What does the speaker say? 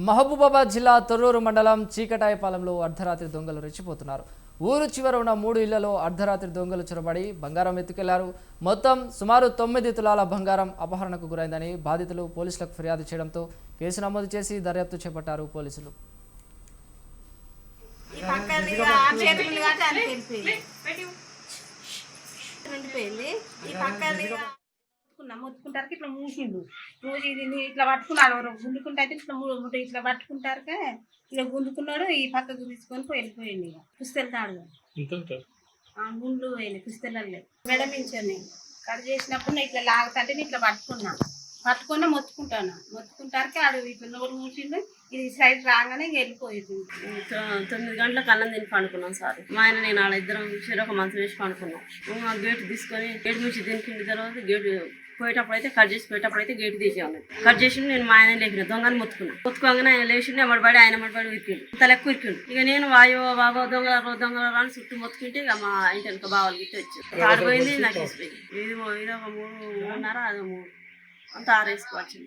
మహబూబాబాద్ జిల్లా తొర్రూరు మండలం చీకటాయపాలెంలో అర్ధరాత్రి దొంగలు రెచ్చిపోతున్నారు. ఊరు చివర ఉన్న 3 ఇళ్లలో అర్ధరాత్రి దొంగలు చొరబడి బంగారం ఎత్తుకెళ్లారు. మొత్తం సుమారు 9 తులాల బంగారం అపహరణకు గురైందని బాధితులు పోలీసులకు ఫిర్యాదు చేయడంతో కేసు నమోదు చేసి దర్యాప్తు చేపట్టారు పోలీసులు. మొత్తుకుంటారు ఇట్లా మూసిండు మూసి ఇట్లా పట్టుకున్నాడు గుండుకుంటే అయితే ఇట్లా పట్టుకుంటారు ఇక గుండుకున్నాడు ఈ పక్కకు తీసుకొని వెళ్ళిపోయింది. ఇక పుస్తెళ్తాడు గుండ్లు పోయింది పుస్తెలల్లే మెడమించాను కట్ చేసినప్పుడు ఇట్లా లాగుతుంటే ఇట్లా పట్టుకున్నా మొత్తుకుంటారు ఆడు ఇట్లా నోరు మూసిండు. ఇది సైడ్ రాగానే వెళ్ళిపోయింది. 9 గంటలకు అన్నం తిని పండుకున్నాం సార్. మా ఆయన నేను ఆడ ఇద్దరం ఒక మంచం వేసి పండుకున్నాం. ఆ గేట్ తీసుకొని గేట్ నుంచి తినిపించిన తర్వాత గేటు పోయేటప్పుడు అయితే కట్ చేసి పోయేటప్పుడు అయితే గేట్ తీసేవాళ్ళు. కట్ చేసి నేను మా ఆయన లేపిన దొంగని మొత్తుకోగానే ఆయన లేచిండు. ఎమ్మడిపడి ఆయన ఎమ్మడిపడి ఉరికిండు. తలెక్కువ ఉరికిండు. ఇక నేను వాయో బాబా దొంగ అని చుట్టూ మొత్తుకుంటే ఇక మా ఇంటి వెనక బావాలు గిట్టి వచ్చి ఆడిపోయింది. నాకు వేసిపోయింది. ఇది ఒక 3:30 అది 3 అంతా 6 వేసుకోవచ్చు.